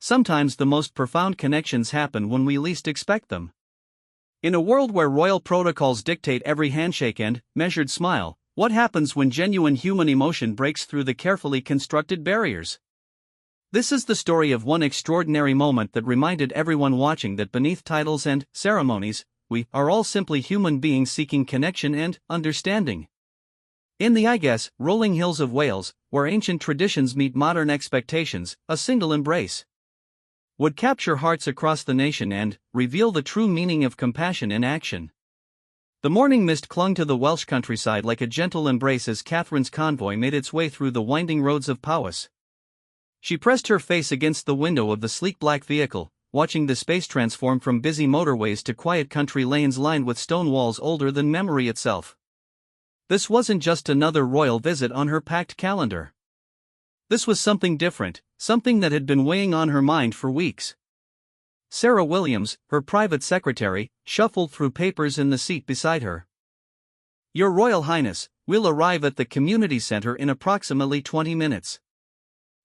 sometimes the most profound connections happen when we least expect them. In a world where royal protocols dictate every handshake and measured smile, what happens when genuine human emotion breaks through the carefully constructed barriers? This is the story of one extraordinary moment that reminded everyone watching that beneath titles and ceremonies, we are all simply human beings seeking connection and understanding. In the rolling hills of Wales, where ancient traditions meet modern expectations, a single embrace would capture hearts across the nation and reveal the true meaning of compassion in action. The morning mist clung to the Welsh countryside like a gentle embrace as Catherine's convoy made its way through the winding roads of Powys. She pressed her face against the window of the sleek black vehicle, watching the space transform from busy motorways to quiet country lanes lined with stone walls older than memory itself. This wasn't just another royal visit on her packed calendar. This was something different, something that had been weighing on her mind for weeks. Sarah Williams, her private secretary, shuffled through papers in the seat beside her. "Your Royal Highness, we'll arrive at the community center in approximately 20 minutes.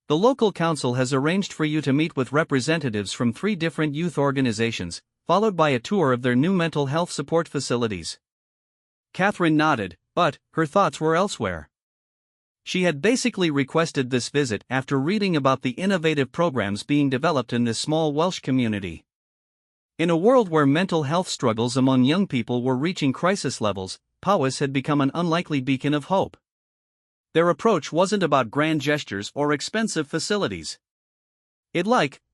The local council has arranged for you to meet with representatives from 3 different youth organizations, followed by a tour of their new mental health support facilities." Catherine nodded, but her thoughts were elsewhere. She had basically requested this visit after reading about the innovative programs being developed in this small Welsh community. In a world where mental health struggles among young people were reaching crisis levels, Powys had become an unlikely beacon of hope. Their approach wasn't about grand gestures or expensive facilities. It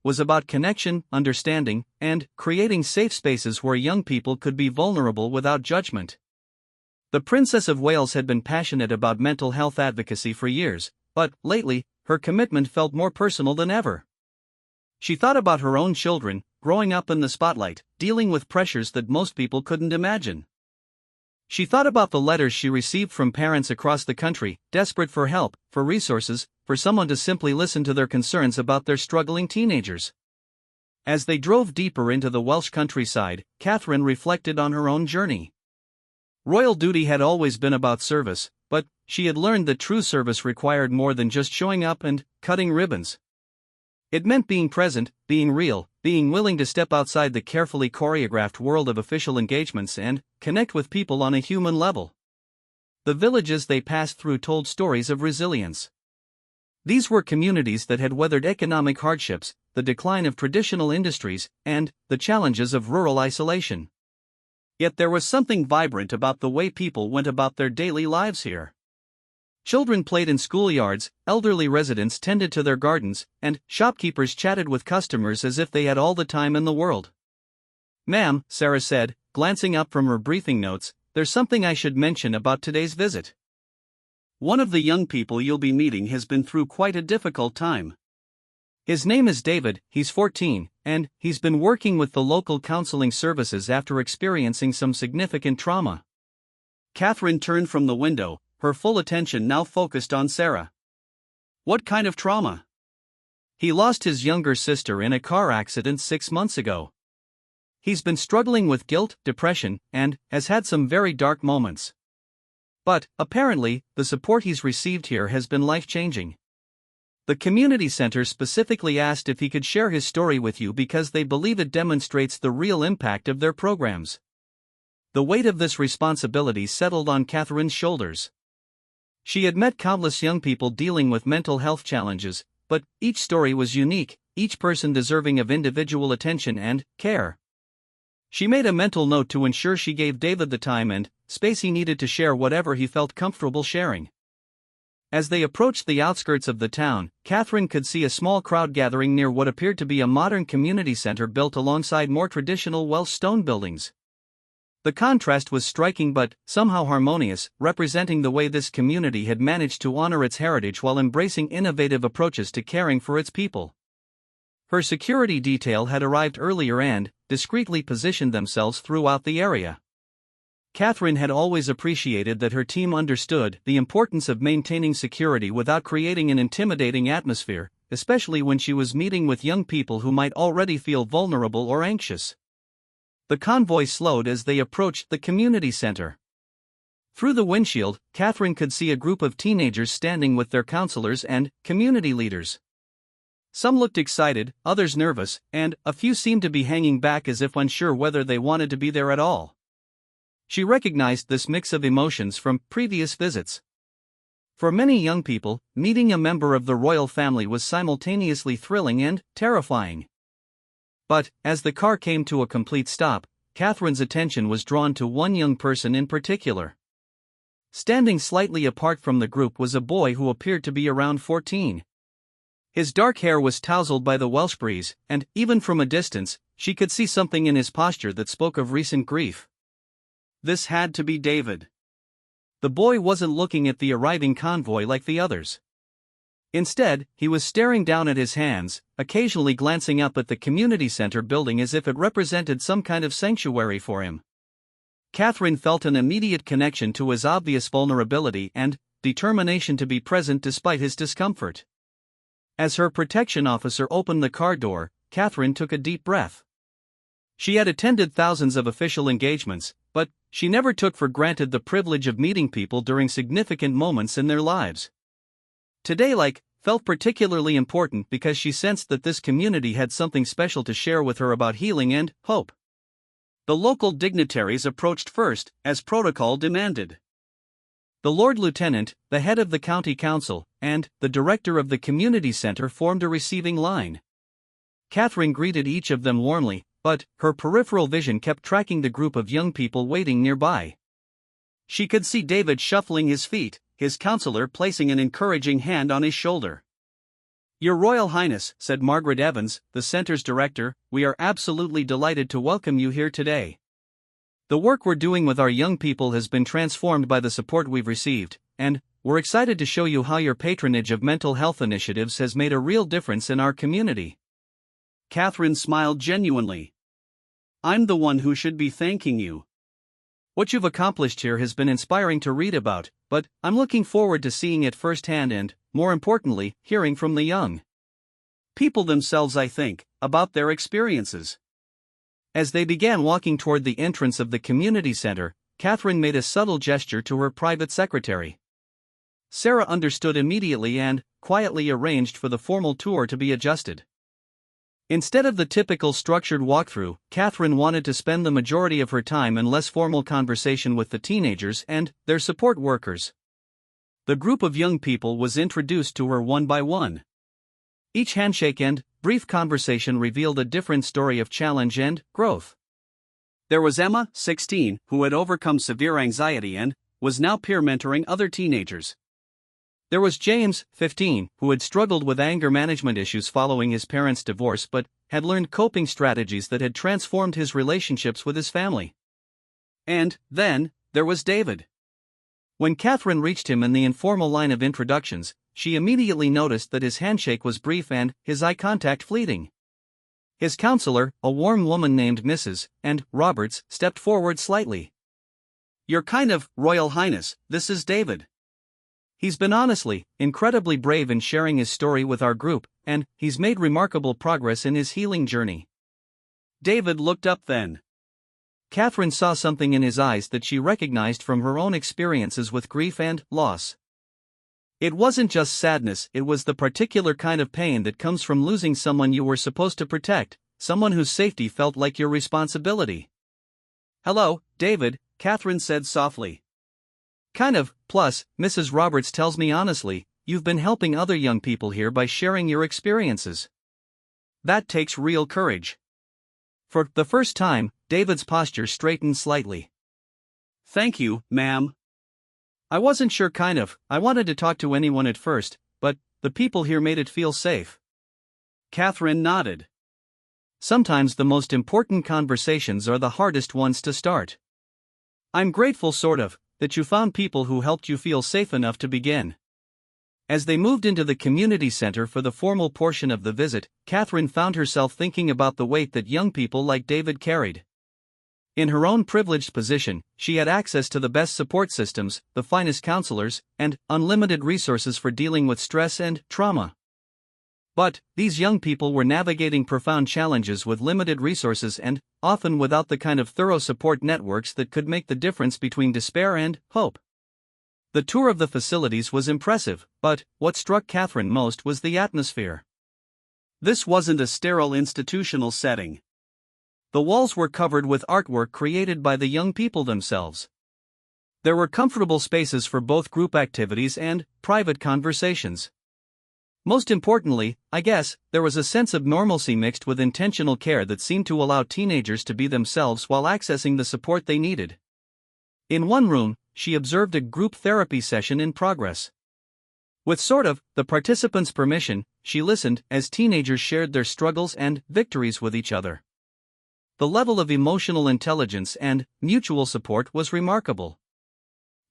was about connection, understanding, and creating safe spaces where young people could be vulnerable without judgment. The Princess of Wales had been passionate about mental health advocacy for years, but lately, her commitment felt more personal than ever. She thought about her own children, growing up in the spotlight, dealing with pressures that most people couldn't imagine. She thought about the letters she received from parents across the country, desperate for help, for resources, for someone to simply listen to their concerns about their struggling teenagers. As they drove deeper into the Welsh countryside, Catherine reflected on her own journey. Royal duty had always been about service, but she had learned that true service required more than just showing up and cutting ribbons. It meant being present, being real, being willing to step outside the carefully choreographed world of official engagements and connect with people on a human level. The villages they passed through told stories of resilience. These were communities that had weathered economic hardships, the decline of traditional industries, and the challenges of rural isolation. Yet there was something vibrant about the way people went about their daily lives here. Children played in schoolyards, elderly residents tended to their gardens, and shopkeepers chatted with customers as if they had all the time in the world. "Ma'am," Sarah said, glancing up from her briefing notes, "there's something I should mention about today's visit. One of the young people you'll be meeting has been through quite a difficult time. His name is David, he's 14, and he's been working with the local counseling services after experiencing some significant trauma." Catherine turned from the window, her full attention now focused on Sarah. "What kind of trauma?" "He lost his younger sister in a car accident 6 months ago. He's been struggling with guilt, depression, and has had some very dark moments. But, apparently, the support he's received here has been life-changing. The community center specifically asked if he could share his story with you because they believe it demonstrates the real impact of their programs." The weight of this responsibility settled on Catherine's shoulders. She had met countless young people dealing with mental health challenges, but each story was unique, each person deserving of individual attention and care. She made a mental note to ensure she gave David the time and space he needed to share whatever he felt comfortable sharing. As they approached the outskirts of the town, Catherine could see a small crowd gathering near what appeared to be a modern community center built alongside more traditional Welsh stone buildings. The contrast was striking but somehow harmonious, representing the way this community had managed to honor its heritage while embracing innovative approaches to caring for its people. Her security detail had arrived earlier and discreetly positioned themselves throughout the area. Catherine had always appreciated that her team understood the importance of maintaining security without creating an intimidating atmosphere, especially when she was meeting with young people who might already feel vulnerable or anxious. The convoy slowed as they approached the community center. Through the windshield, Catherine could see a group of teenagers standing with their counselors and community leaders. Some looked excited, others nervous, and a few seemed to be hanging back as if unsure whether they wanted to be there at all. She recognized this mix of emotions from previous visits. For many young people, meeting a member of the royal family was simultaneously thrilling and terrifying. But, as the car came to a complete stop, Catherine's attention was drawn to one young person in particular. Standing slightly apart from the group was a boy who appeared to be around 14. His dark hair was tousled by the Welsh breeze, and, even from a distance, she could see something in his posture that spoke of recent grief. This had to be David. The boy wasn't looking at the arriving convoy like the others. Instead, he was staring down at his hands, occasionally glancing up at the community center building as if it represented some kind of sanctuary for him. Catherine felt an immediate connection to his obvious vulnerability and determination to be present despite his discomfort. As her protection officer opened the car door, Catherine took a deep breath. She had attended thousands of official engagements, but she never took for granted the privilege of meeting people during significant moments in their lives. Today, felt particularly important because she sensed that this community had something special to share with her about healing and hope. The local dignitaries approached first, as protocol demanded. The Lord Lieutenant, the head of the county council, and the director of the community center formed a receiving line. Catherine greeted each of them warmly, but her peripheral vision kept tracking the group of young people waiting nearby. She could see David shuffling his feet, his counselor placing an encouraging hand on his shoulder. "Your Royal Highness," said Margaret Evans, the center's director, "we are absolutely delighted to welcome you here today. The work we're doing with our young people has been transformed by the support we've received, and we're excited to show you how your patronage of mental health initiatives has made a real difference in our community." Catherine smiled genuinely. "I'm the one who should be thanking you. What you've accomplished here has been inspiring to read about, but I'm looking forward to seeing it firsthand and, more importantly, hearing from the young people themselves, about their experiences." As they began walking toward the entrance of the community center, Catherine made a subtle gesture to her private secretary. Sarah understood immediately and, quietly arranged for the formal tour to be adjusted. Instead of the typical structured walkthrough, Catherine wanted to spend the majority of her time in less formal conversation with the teenagers and their support workers. The group of young people was introduced to her one by one. Each handshake and brief conversation revealed a different story of challenge and growth. There was Emma, 16, who had overcome severe anxiety and was now peer mentoring other teenagers. There was James, 15, who had struggled with anger management issues following his parents' divorce but had learned coping strategies that had transformed his relationships with his family. And then, there was David. When Catherine reached him in the informal line of introductions, she immediately noticed that his handshake was brief and his eye contact fleeting. His counselor, a warm woman named Mrs. and Roberts, stepped forward slightly. "Your Royal Highness, this is David. He's been honestly, incredibly brave in sharing his story with our group, and he's made remarkable progress in his healing journey." David looked up then. Catherine saw something in his eyes that she recognized from her own experiences with grief and loss. It wasn't just sadness, it was the particular kind of pain that comes from losing someone you were supposed to protect, someone whose safety felt like your responsibility. "Hello, David," Catherine said softly. Plus, Mrs. Roberts tells me honestly, you've been helping other young people here by sharing your experiences. That takes real courage." For the first time, David's posture straightened slightly. "Thank you, ma'am. I wasn't sure I wanted to talk to anyone at first, but the people here made it feel safe." Catherine nodded. Sometimes the most important conversations are the hardest ones to start. "I'm grateful that you found people who helped you feel safe enough to begin." As they moved into the community center for the formal portion of the visit, Catherine found herself thinking about the weight that young people like David carried. In her own privileged position, she had access to the best support systems, the finest counselors, and unlimited resources for dealing with stress and trauma. But these young people were navigating profound challenges with limited resources and, often without the kind of thorough support networks that could make the difference between despair and hope. The tour of the facilities was impressive, but what struck Catherine most was the atmosphere. This wasn't a sterile institutional setting. The walls were covered with artwork created by the young people themselves. There were comfortable spaces for both group activities and private conversations. Most importantly, I guess, there was a sense of normalcy mixed with intentional care that seemed to allow teenagers to be themselves while accessing the support they needed. In one room, she observed a group therapy session in progress. With the participants' permission, she listened as teenagers shared their struggles and victories with each other. The level of emotional intelligence and mutual support was remarkable.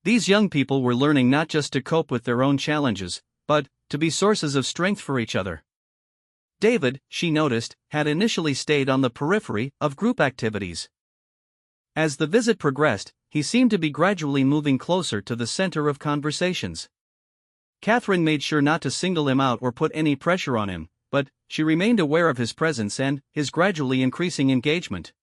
These young people were learning not just to cope with their own challenges, but to be sources of strength for each other. David, she noticed, had initially stayed on the periphery of group activities. As the visit progressed, he seemed to be gradually moving closer to the center of conversations. Catherine made sure not to single him out or put any pressure on him, but she remained aware of his presence and his gradually increasing engagement.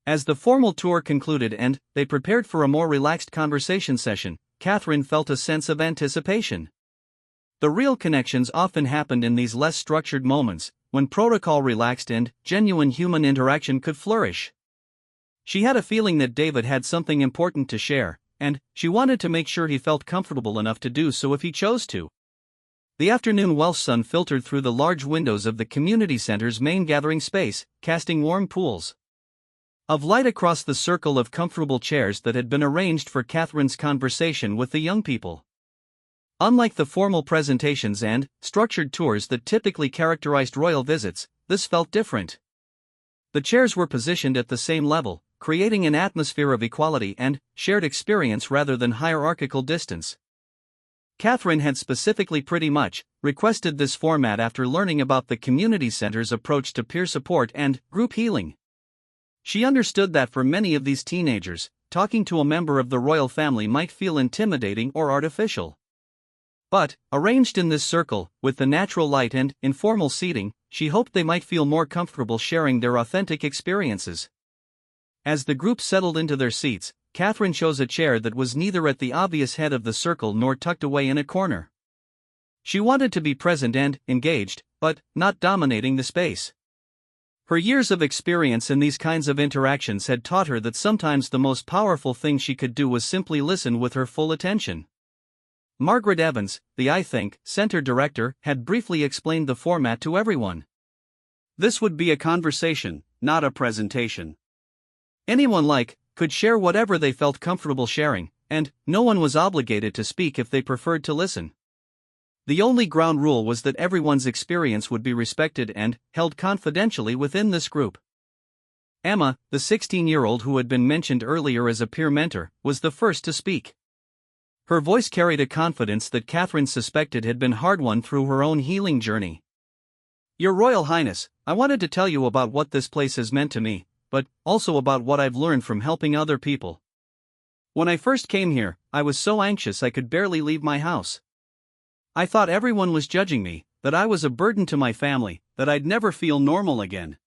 As the formal tour concluded and they prepared for a more relaxed conversation session, Catherine felt a sense of anticipation. The real connections often happened in these less structured moments, when protocol relaxed and genuine human interaction could flourish. She had a feeling that David had something important to share, and she wanted to make sure he felt comfortable enough to do so if he chose to. The afternoon Welsh sun filtered through the large windows of the community center's main gathering space, casting warm pools of light across the circle of comfortable chairs that had been arranged for Catherine's conversation with the young people. Unlike the formal presentations and structured tours that typically characterized royal visits, this felt different. The chairs were positioned at the same level, creating an atmosphere of equality and shared experience rather than hierarchical distance. Catherine had specifically pretty much requested this format after learning about the community center's approach to peer support and group healing. She understood that for many of these teenagers, talking to a member of the royal family might feel intimidating or artificial. But, arranged in this circle, with the natural light and informal seating, she hoped they might feel more comfortable sharing their authentic experiences. As the group settled into their seats, Catherine chose a chair that was neither at the obvious head of the circle nor tucked away in a corner. She wanted to be present and engaged, but not dominating the space. Her years of experience in these kinds of interactions had taught her that sometimes the most powerful thing she could do was simply listen with her full attention. Margaret Evans, the I Think Center director, had briefly explained the format to everyone. This would be a conversation, not a presentation. Anyone could share whatever they felt comfortable sharing, and no one was obligated to speak if they preferred to listen. The only ground rule was that everyone's experience would be respected and held confidentially within this group. Emma, the 16-year-old who had been mentioned earlier as a peer mentor, was the first to speak. Her voice carried a confidence that Catherine suspected had been hard-won through her own healing journey. Your Royal Highness, I wanted to tell you about what this place has meant to me, but also about what I've learned from helping other people. When I first came here, I was so anxious I could barely leave my house. I thought everyone was judging me, that I was a burden to my family, that I'd never feel normal again.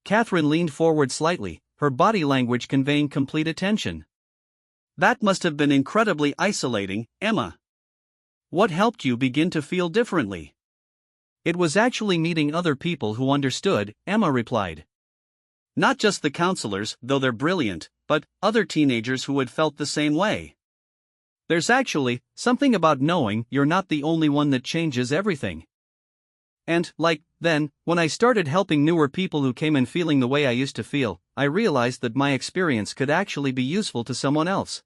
Catherine leaned forward slightly, her body language conveying complete attention. That must have been incredibly isolating, Emma. What helped you begin to feel differently? It was actually meeting other people who understood, Emma replied. Not just the counselors, though they're brilliant, but other teenagers who had felt the same way. There's actually something about knowing you're not the only one that changes everything. And, then, when I started helping newer people who came in feeling the way I used to feel, I realized that my experience could actually be useful to someone else.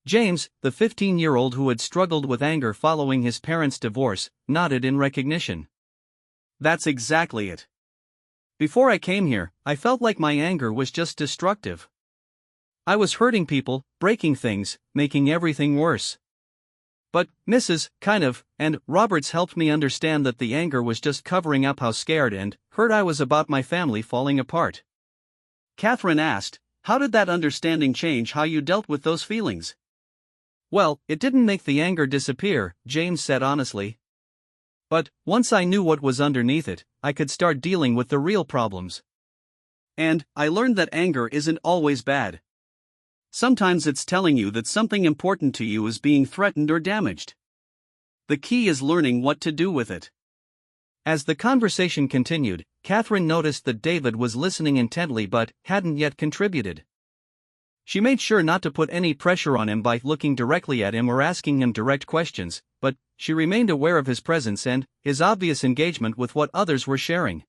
James, the 15-year-old who had struggled with anger following his parents' divorce, nodded in recognition. That's exactly it. Before I came here, I felt like my anger was just destructive. I was hurting people, breaking things, making everything worse. But Mrs. and Roberts helped me understand that the anger was just covering up how scared and hurt I was about my family falling apart. Catherine asked, how did that understanding change how you dealt with those feelings? Well, it didn't make the anger disappear, James said honestly. But once I knew what was underneath it, I could start dealing with the real problems. And I learned that anger isn't always bad. Sometimes it's telling you that something important to you is being threatened or damaged. The key is learning what to do with it. As the conversation continued, Catherine noticed that David was listening intently but hadn't yet contributed. She made sure not to put any pressure on him by looking directly at him or asking him direct questions, but she remained aware of his presence and his obvious engagement with what others were sharing.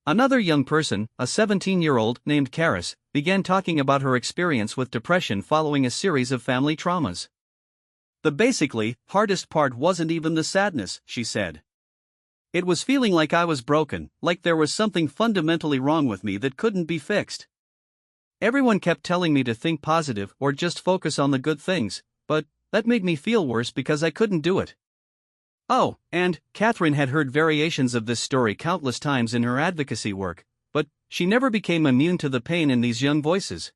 Another young person, a 17-year-old named Karis, began talking about her experience with depression following a series of family traumas. The basically hardest part wasn't even the sadness, she said. It was feeling like I was broken, like there was something fundamentally wrong with me that couldn't be fixed. Everyone kept telling me to think positive or just focus on the good things, but that made me feel worse because I couldn't do it. Oh, and Catherine had heard variations of this story countless times in her advocacy work, but she never became immune to the pain in these young voices.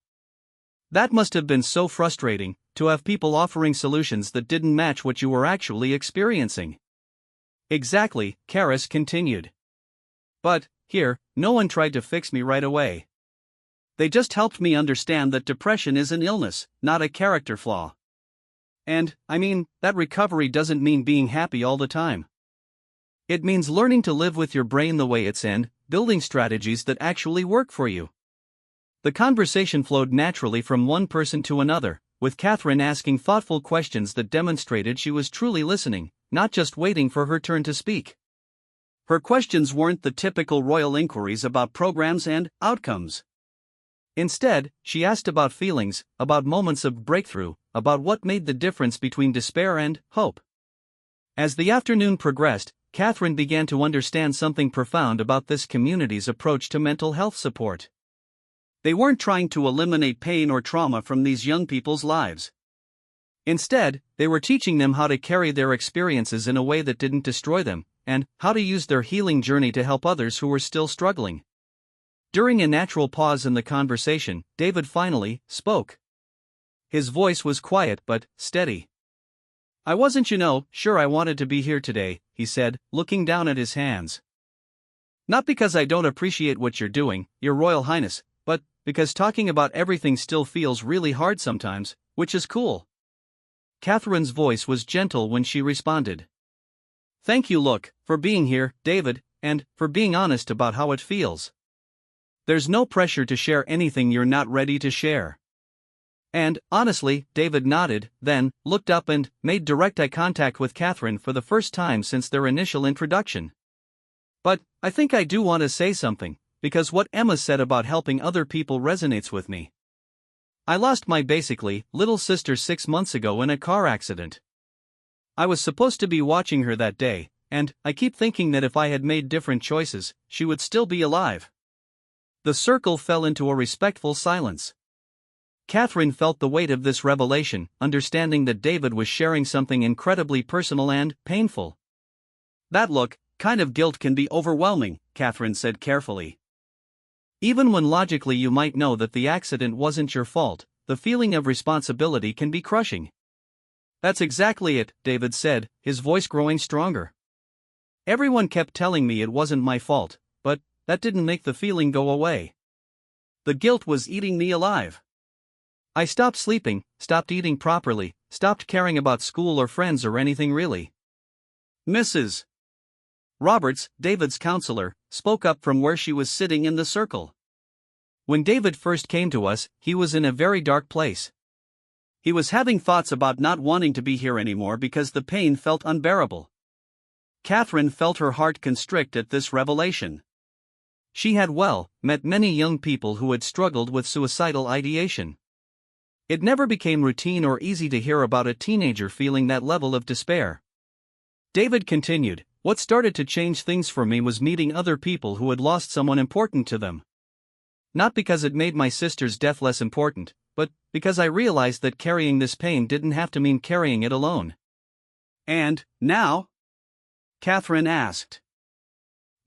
That must have been so frustrating, to have people offering solutions that didn't match what you were actually experiencing. Exactly, Karis continued. But, here, no one tried to fix me right away. They just helped me understand that depression is an illness, not a character flaw. And, that recovery doesn't mean being happy all the time. It means learning to live with your brain the way it's and building strategies that actually work for you. The conversation flowed naturally from one person to another, with Catherine asking thoughtful questions that demonstrated she was truly listening, not just waiting for her turn to speak. Her questions weren't the typical royal inquiries about programs and outcomes. Instead, she asked about feelings, about moments of breakthrough, about what made the difference between despair and hope. As the afternoon progressed, Catherine began to understand something profound about this community's approach to mental health support. They weren't trying to eliminate pain or trauma from these young people's lives. Instead, they were teaching them how to carry their experiences in a way that didn't destroy them, and how to use their healing journey to help others who were still struggling. During a natural pause in the conversation, David finally spoke. His voice was quiet but steady. I wasn't sure I wanted to be here today, he said, looking down at his hands. Not because I don't appreciate what you're doing, Your Royal Highness, but because talking about everything still feels really hard sometimes, which is cool. Catherine's voice was gentle when she responded. Thank you, for being here, David, and for being honest about how it feels. There's no pressure to share anything you're not ready to share. And, honestly, David nodded, then looked up and made direct eye contact with Catherine for the first time since their initial introduction. But I think I do want to say something, because what Emma said about helping other people resonates with me. I lost my little sister 6 months ago in a car accident. I was supposed to be watching her that day, and I keep thinking that if I had made different choices, she would still be alive. The circle fell into a respectful silence. Catherine felt the weight of this revelation, understanding that David was sharing something incredibly personal and painful. That kind of guilt can be overwhelming, Catherine said carefully. Even when logically you might know that the accident wasn't your fault, the feeling of responsibility can be crushing. That's exactly it, David said, his voice growing stronger. Everyone kept telling me it wasn't my fault, but that didn't make the feeling go away. The guilt was eating me alive. I stopped sleeping, stopped eating properly, stopped caring about school or friends or anything really. Mrs. Roberts, David's counselor, spoke up from where she was sitting in the circle. When David first came to us, he was in a very dark place. He was having thoughts about not wanting to be here anymore because the pain felt unbearable. Catherine felt her heart constrict at this revelation. She had met many young people who had struggled with suicidal ideation. It never became routine or easy to hear about a teenager feeling that level of despair. David continued, what started to change things for me was meeting other people who had lost someone important to them. Not because it made my sister's death less important, but because I realized that carrying this pain didn't have to mean carrying it alone. And, now? Catherine asked.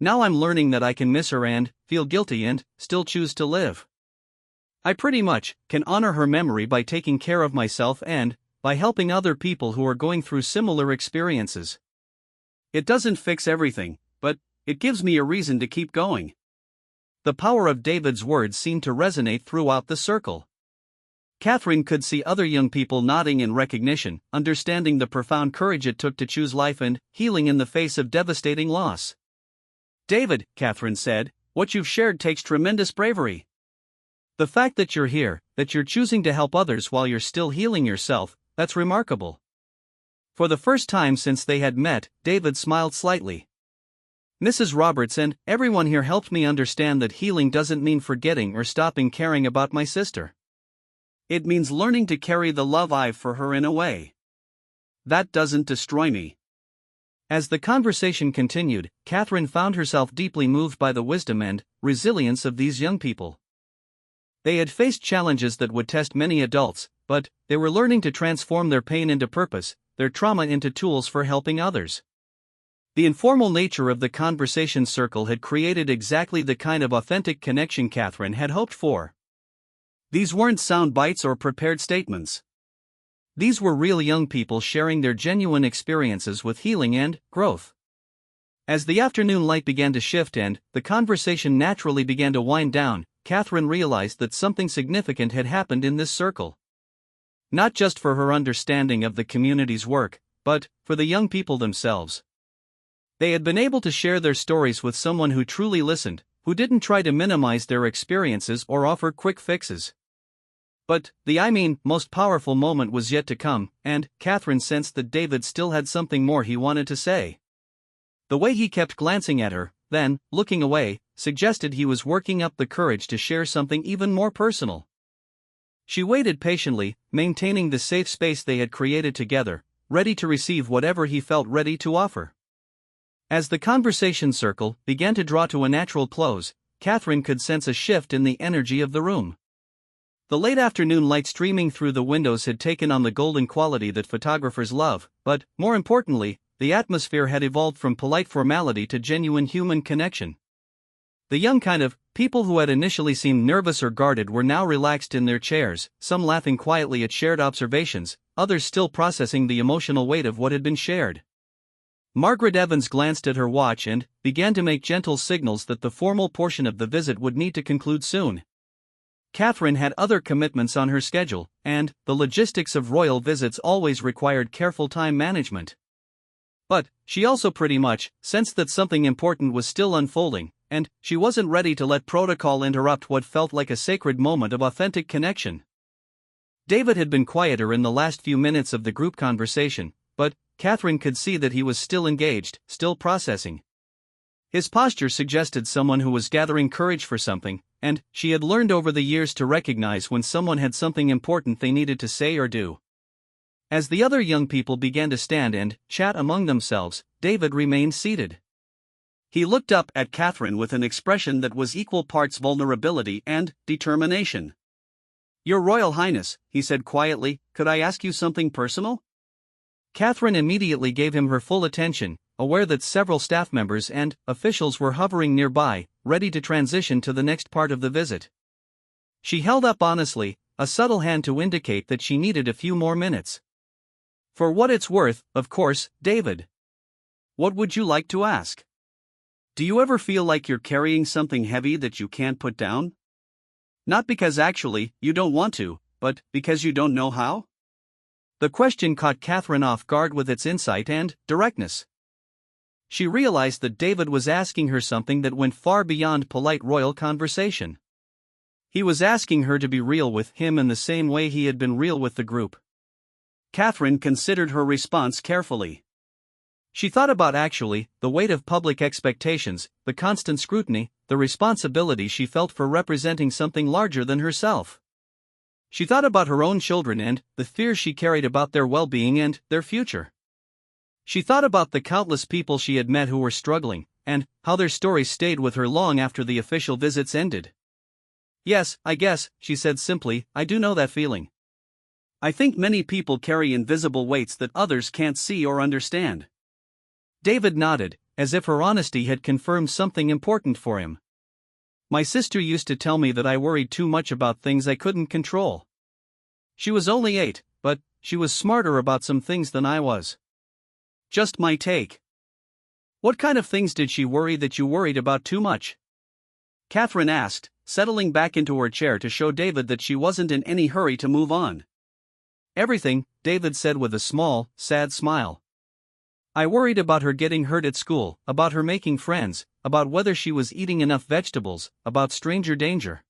Now I'm learning that I can miss her and feel guilty and still choose to live. I pretty much can honor her memory by taking care of myself and by helping other people who are going through similar experiences. It doesn't fix everything, but it gives me a reason to keep going. The power of David's words seemed to resonate throughout the circle. Catherine could see other young people nodding in recognition, understanding the profound courage it took to choose life and healing in the face of devastating loss. David, Catherine said, what you've shared takes tremendous bravery. The fact that you're here, that you're choosing to help others while you're still healing yourself, that's remarkable. For the first time since they had met, David smiled slightly. Mrs. Roberts and everyone here helped me understand that healing doesn't mean forgetting or stopping caring about my sister. It means learning to carry the love I've for her in a way that doesn't destroy me. As the conversation continued, Catherine found herself deeply moved by the wisdom and resilience of these young people. They had faced challenges that would test many adults, but they were learning to transform their pain into purpose, their trauma into tools for helping others. The informal nature of the conversation circle had created exactly the kind of authentic connection Catherine had hoped for. These weren't sound bites or prepared statements. These were real young people sharing their genuine experiences with healing and growth. As the afternoon light began to shift and the conversation naturally began to wind down, Catherine realized that something significant had happened in this circle. Not just for her understanding of the community's work, but for the young people themselves. They had been able to share their stories with someone who truly listened, who didn't try to minimize their experiences or offer quick fixes. But the most powerful moment was yet to come, and Catherine sensed that David still had something more he wanted to say. The way he kept glancing at her, then looking away, suggested he was working up the courage to share something even more personal. She waited patiently, maintaining the safe space they had created together, ready to receive whatever he felt ready to offer. As the conversation circle began to draw to a natural close, Catherine could sense a shift in the energy of the room. The late afternoon light streaming through the windows had taken on the golden quality that photographers love, but, more importantly, the atmosphere had evolved from polite formality to genuine human connection. The young kind of people who had initially seemed nervous or guarded were now relaxed in their chairs, some laughing quietly at shared observations, others still processing the emotional weight of what had been shared. Margaret Evans glanced at her watch and began to make gentle signals that the formal portion of the visit would need to conclude soon. Catherine had other commitments on her schedule, and the logistics of royal visits always required careful time management. But she also pretty much sensed that something important was still unfolding, and she wasn't ready to let protocol interrupt what felt like a sacred moment of authentic connection. David had been quieter in the last few minutes of the group conversation, but Catherine could see that he was still engaged, still processing. His posture suggested someone who was gathering courage for something, and she had learned over the years to recognize when someone had something important they needed to say or do. As the other young people began to stand and chat among themselves, David remained seated. He looked up at Catherine with an expression that was equal parts vulnerability and determination. "Your Royal Highness," he said quietly, "could I ask you something personal?" Catherine immediately gave him her full attention, aware that several staff members and officials were hovering nearby, ready to transition to the next part of the visit. She held up honestly, a subtle hand to indicate that she needed a few more minutes. "For what it's worth, of course, David. What would you like to ask? Do you ever feel like you're carrying something heavy that you can't put down? Not because actually you don't want to, but because you don't know how?" The question caught Catherine off guard with its insight and directness. She realized that David was asking her something that went far beyond polite royal conversation. He was asking her to be real with him in the same way he had been real with the group. Catherine considered her response carefully. She thought about the weight of public expectations, the constant scrutiny, the responsibility she felt for representing something larger than herself. She thought about her own children and the fears she carried about their well-being and their future. She thought about the countless people she had met who were struggling, and how their stories stayed with her long after the official visits ended. "Yes, I guess," she said simply, "I do know that feeling. I think many people carry invisible weights that others can't see or understand." David nodded, as if her honesty had confirmed something important for him. "My sister used to tell me that I worried too much about things I couldn't control. She was only 8, but she was smarter about some things than I was. Just my take." "What kind of things did she worry that you worried about too much?" Catherine asked, settling back into her chair to show David that she wasn't in any hurry to move on. "Everything," David said with a small, sad smile. "I worried about her getting hurt at school, about her making friends, about whether she was eating enough vegetables, about stranger danger.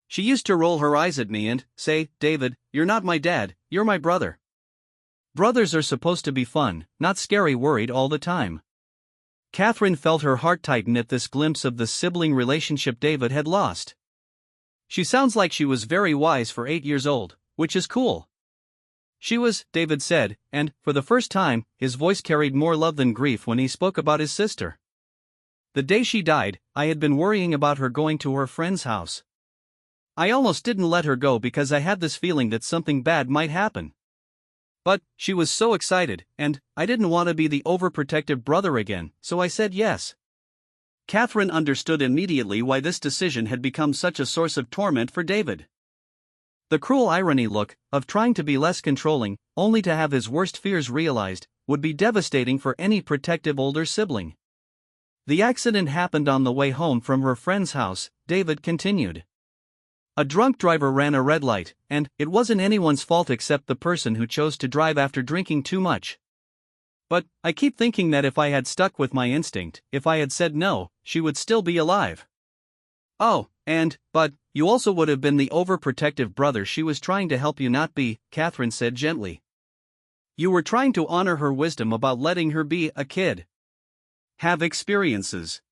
She used to roll her eyes at me and say, "David, you're not my dad, you're my brother." Brothers are supposed to be fun, not scary, worried all the time. Catherine felt her heart tighten at this glimpse of the sibling relationship David had lost. She sounds like she was very wise for 8 years old, which is cool. She was, David said, and, for the first time, his voice carried more love than grief when he spoke about his sister. "The day she died, I had been worrying about her going to her friend's house. I almost didn't let her go because I had this feeling that something bad might happen. But she was so excited, and I didn't want to be the overprotective brother again, so I said yes." Catherine understood immediately why this decision had become such a source of torment for David. The cruel irony of trying to be less controlling, only to have his worst fears realized, would be devastating for any protective older sibling. "The accident happened on the way home from her friend's house," David continued. "A drunk driver ran a red light, and it wasn't anyone's fault except the person who chose to drive after drinking too much. But I keep thinking that if I had stuck with my instinct, if I had said no, she would still be alive." "Oh, but you also would have been the overprotective brother she was trying to help you not be," Catherine said gently. "You were trying to honor her wisdom about letting her be a kid. Have experiences."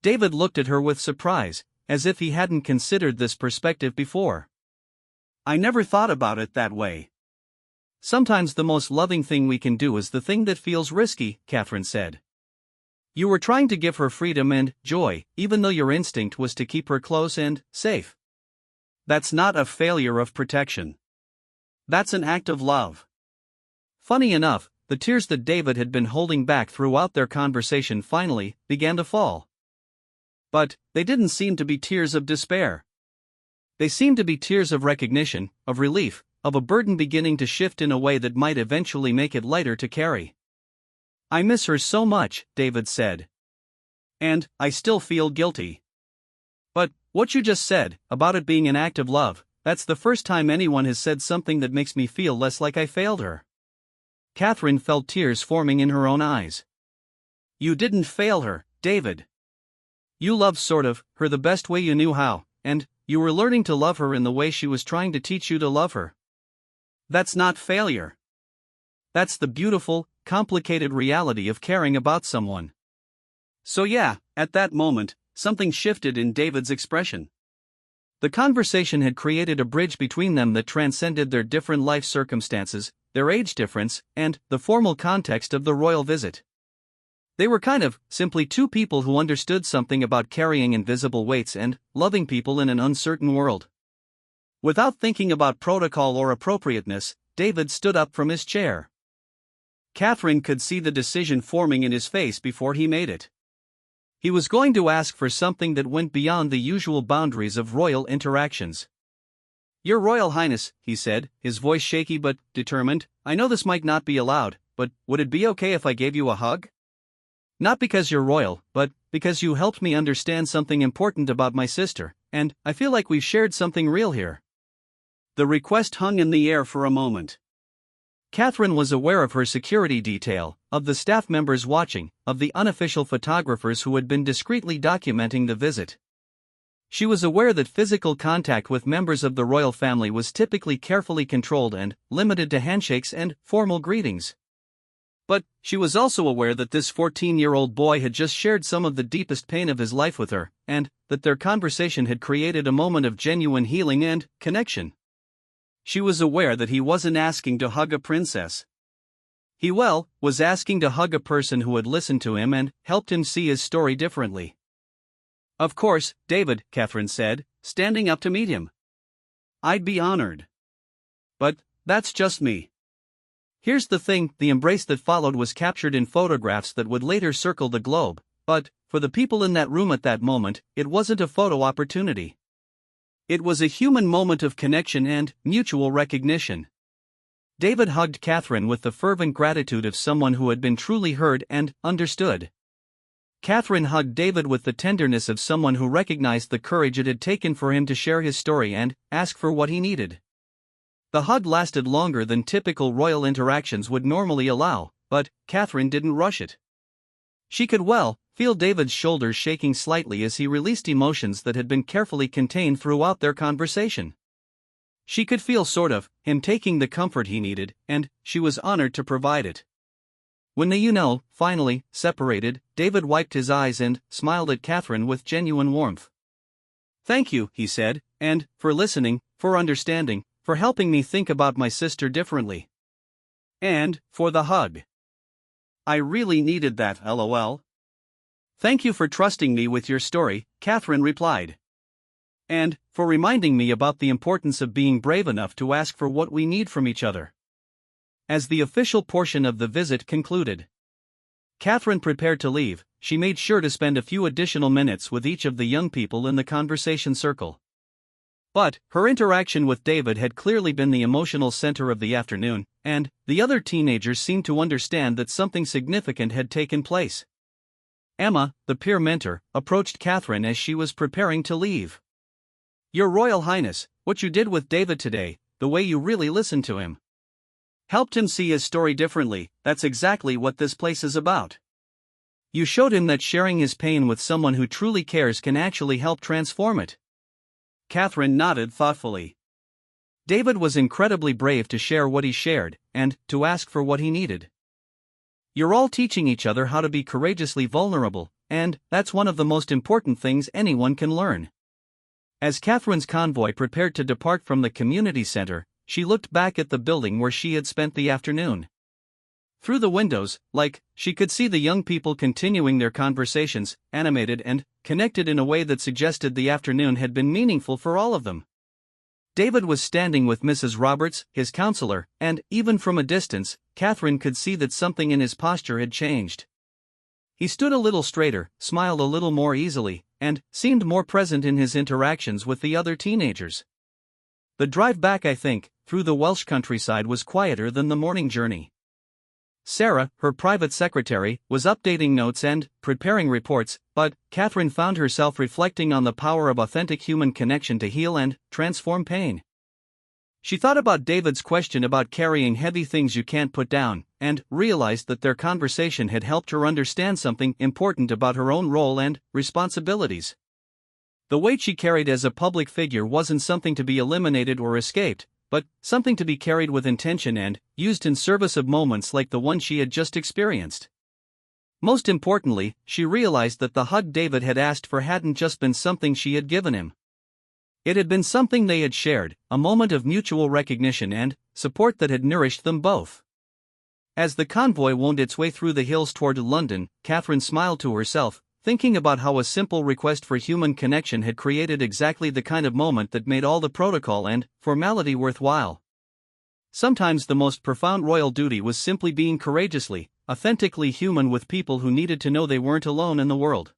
David looked at her with surprise, as if he hadn't considered this perspective before. "I never thought about it that way." "Sometimes the most loving thing we can do is the thing that feels risky," Catherine said. "You were trying to give her freedom and joy, even though your instinct was to keep her close and safe. That's not a failure of protection. That's an act of love." Funny enough, the tears that David had been holding back throughout their conversation finally began to fall. But they didn't seem to be tears of despair. They seemed to be tears of recognition, of relief, of a burden beginning to shift in a way that might eventually make it lighter to carry. "I miss her so much," David said. "And I still feel guilty. But what you just said, about it being an act of love, that's the first time anyone has said something that makes me feel less like I failed her." Catherine felt tears forming in her own eyes. "You didn't fail her, David. You loved her the best way you knew how, and you were learning to love her in the way she was trying to teach you to love her. That's not failure. That's the beautiful, complicated reality of caring about someone." So yeah, at that moment, something shifted in David's expression. The conversation had created a bridge between them that transcended their different life circumstances, their age difference, and the formal context of the royal visit. They were simply two people who understood something about carrying invisible weights and loving people in an uncertain world. Without thinking about protocol or appropriateness, David stood up from his chair. Catherine could see the decision forming in his face before he made it. He was going to ask for something that went beyond the usual boundaries of royal interactions. "Your Royal Highness," he said, his voice shaky but determined, "I know this might not be allowed, but would it be okay if I gave you a hug? Not because you're royal, but because you helped me understand something important about my sister, and I feel like we've shared something real here." The request hung in the air for a moment. Catherine was aware of her security detail, of the staff members watching, of the unofficial photographers who had been discreetly documenting the visit. She was aware that physical contact with members of the royal family was typically carefully controlled and limited to handshakes and formal greetings. But she was also aware that this 14-year-old boy had just shared some of the deepest pain of his life with her, and that their conversation had created a moment of genuine healing and connection. She was aware that he wasn't asking to hug a princess. He was asking to hug a person who had listened to him and helped him see his story differently. "Of course, David," Catherine said, standing up to meet him. "I'd be honored. But that's just me." Here's the thing, the embrace that followed was captured in photographs that would later circle the globe, but, for the people in that room at that moment, it wasn't a photo opportunity. It was a human moment of connection and mutual recognition. David hugged Catherine with the fervent gratitude of someone who had been truly heard and understood. Catherine hugged David with the tenderness of someone who recognized the courage it had taken for him to share his story and ask for what he needed. The hug lasted longer than typical royal interactions would normally allow, but Catherine didn't rush it. She could feel David's shoulders shaking slightly as he released emotions that had been carefully contained throughout their conversation. She could feel him taking the comfort he needed, and she was honored to provide it. When they finally separated, David wiped his eyes and smiled at Catherine with genuine warmth. "Thank you," he said, "and for listening, for understanding, for helping me think about my sister differently. And for the hug. I really needed that, lol." "Thank you for trusting me with your story," Catherine replied. "And for reminding me about the importance of being brave enough to ask for what we need from each other." As the official portion of the visit concluded, Catherine prepared to leave. She made sure to spend a few additional minutes with each of the young people in the conversation circle. But her interaction with David had clearly been the emotional center of the afternoon, and the other teenagers seemed to understand that something significant had taken place. Emma, the peer mentor, approached Catherine as she was preparing to leave. "Your Royal Highness, what you did with David today, the way you really listened to him. Helped him see his story differently, that's exactly what this place is about. You showed him that sharing his pain with someone who truly cares can actually help transform it." Catherine nodded thoughtfully. David was incredibly brave to share what he shared, and to ask for what he needed. You're all teaching each other how to be courageously vulnerable, and that's one of the most important things anyone can learn. As Catherine's convoy prepared to depart from the community center, she looked back at the building where she had spent the afternoon. Through the windows, she could see the young people continuing their conversations, animated and connected in a way that suggested the afternoon had been meaningful for all of them. David was standing with Mrs. Roberts, his counselor, and even from a distance, Catherine could see that something in his posture had changed. He stood a little straighter, smiled a little more easily, and seemed more present in his interactions with the other teenagers. The drive back, through the Welsh countryside was quieter than the morning journey. Sarah, her private secretary, was updating notes and preparing reports, but Catherine found herself reflecting on the power of authentic human connection to heal and transform pain. She thought about David's question about carrying heavy things you can't put down, and realized that their conversation had helped her understand something important about her own role and responsibilities. The weight she carried as a public figure wasn't something to be eliminated or escaped, but something to be carried with intention and used in service of moments like the one she had just experienced. Most importantly, she realized that the hug David had asked for hadn't just been something she had given him. It had been something they had shared, a moment of mutual recognition and support that had nourished them both. As the convoy wound its way through the hills toward London, Catherine smiled to herself, thinking about how a simple request for human connection had created exactly the kind of moment that made all the protocol and formality worthwhile. Sometimes the most profound royal duty was simply being courageously, authentically human with people who needed to know they weren't alone in the world.